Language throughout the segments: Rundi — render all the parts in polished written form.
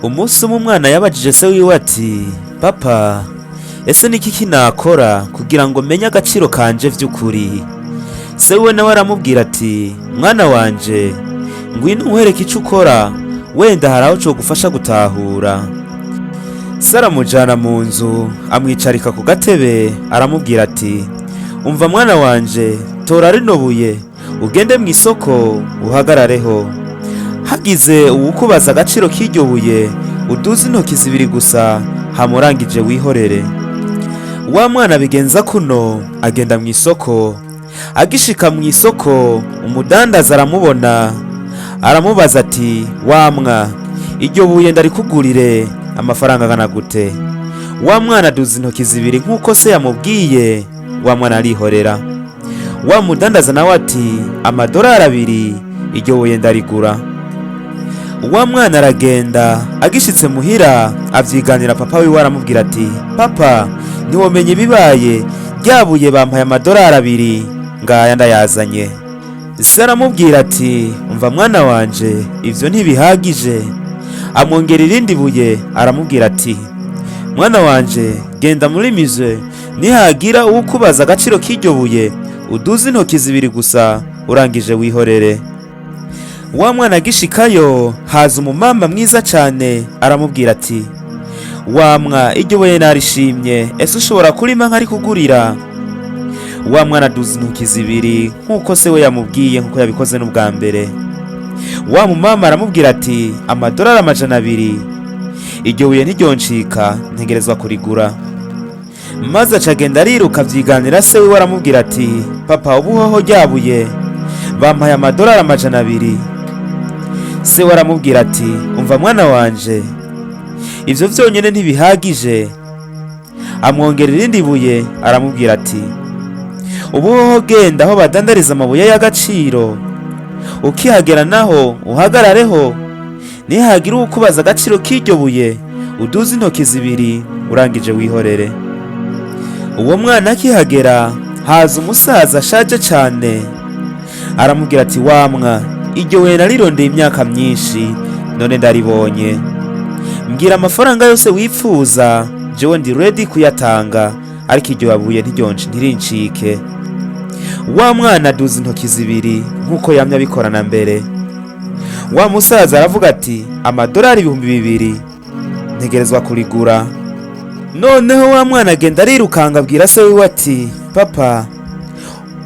Umunsi umwe umwana yabajije se wiwe ati papa ese niki kinakora kugira ngo menye agaciro kanje vy'ukuri. Se wiwe nawe aramubwira ati mwana wanje ngwino nkwereke ico ukora wenda haraho cogufasha gutahura. Se aramujana mu nzu amwicarika ku gatebe aramubwira ati umva mwana wanje tora rino buye ugende mw'isoko uhagarareho, hagize uwukubaza agaciro k'iryo buye uduze intoki zibiri gusa hamurangije wihorere. Wa mwana bigenza kuno agenda mw'isoko, agishika mw'isoko umudandaza aramubona aramubaza ati wamwa iryo buye ndarikugurire amafaranga angana gute? Wa mwana aduza intoki zibiri nk'uko se yamubwiye, wa mwana arihorera. Wa mudandaza nawe ati amadolari 2 iryo buye ndarigura. Wa mwana aragenda agishitse muhira avyiganira papa wiwe aramubwira ati papa ntiwomenye ibibaye, ryabuye bampaye amadolari 2 ngaya ndayazanye. Se aramubwira ati umva mwana wanje ivyo ntibihagije, amwongera irindi buye aramubwira ati mwana wanje genda muri mize nihagira uwukubaza agaciro k'iryo buye uduze intoki zibiri gusa urangije wihorere. Wa mwana agishikayo haza umumama mwiza cane aramubwira ati wamwa iryo buye narishimye, ese ushobora kurima nkarikugurira? Wa mwana aduza intoki zibiri nk'uko se we yamubwiye nk'uko yabikoze n'ubwa mbere. Wa mumama aramubwira ati amadolari 200 iryo buye ntiryoncika ntegerezwa kurigura. Maze acagenda ariruka avyiganira se wiwe aramubwira ati papa ubuhoho ryabuye bampaye amadolari 200. Se we aramubwira ati umva mwana wanje ivyo vyonyene ntibihagije, amwongera irindi buye aramubwira ati ubuhoho genda aho badandariza amabuye y'agaciro, ukihagera naho uhagarareho nihagira uwukubaza agaciro k'iryo buye uduze intoki zibiri urangije wihorere. Uwo mwana akihagera haza umusaza ashaje cane aramubwira ati wamwa iryo buye narirondeye imyaka myinshi none ndaribonye, mbwira amafaranga yose wipfuza jewe ndi ready kuyatanga, ariko iryo buye ntirincike. Wa mwana aduza intoki zibiri nk'uko yamye abikorana mbere. Wa musaza aravuga ati amadolari 2,000 ntegerezwa kurigura. Noneho wa mwana agenda arirukanga abwira se wiwe ati papa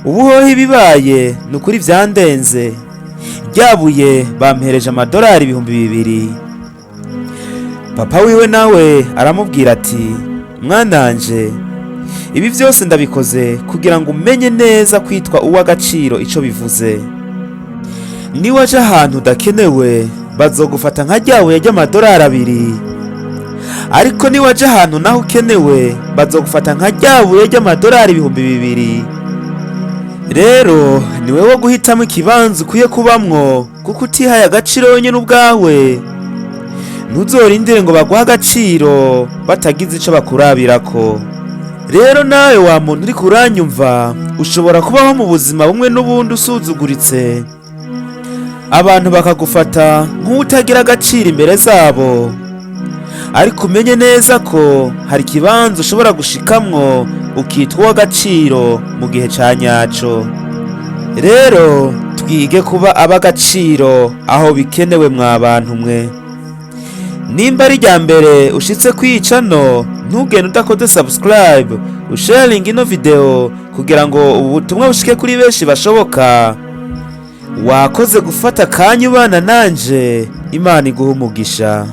ubuhoho ibibaye nukuri vyandenze, ryabuye bampereje amadolari 2,000. Papa wiwe nawe aramubwira ati mwananje ibi vyose ndabikoze kugira ngo umenye neza kwitwa uw'agaciro ico bivuze. Niwaje ahantu udakenewe bazogufata nka ryabuye ry'amadolari 2, ariko niwaje ahantu naho ukenewe bazogufata nka ryabuye ry'amadolari 2,000. Rero ni wewe wo guhitamo ikibanza ukwiye kubamwo, kuko utihaye agaciro wenyene ubwawe ntuzorindire ngo baguha agaciro batagize ico bakurabirako. Rero nawe wa muntu uri kuranyumva ushobora kubaho mu buzima bumwe n'ubundi usuzuguritse, abantu bakagufata nk'utagira agaciro imbere zabo, ariko umenye neza ko hari ikibanza ushobora gushikamwo ukitwa uw'agaciro mu gihe ca nyaco. Rero twige kuba ab'agaciro aho bikenewe mwa bantu mwe. Nimba ari rya mbere ushitse kwicano ntugende udakoze subscribe, usharing ino video kugira ngo ubutumwa bushike kuri benshi bashoboka. Wakoze gufata kanya ubana nanje, Imana iguhe umugisha.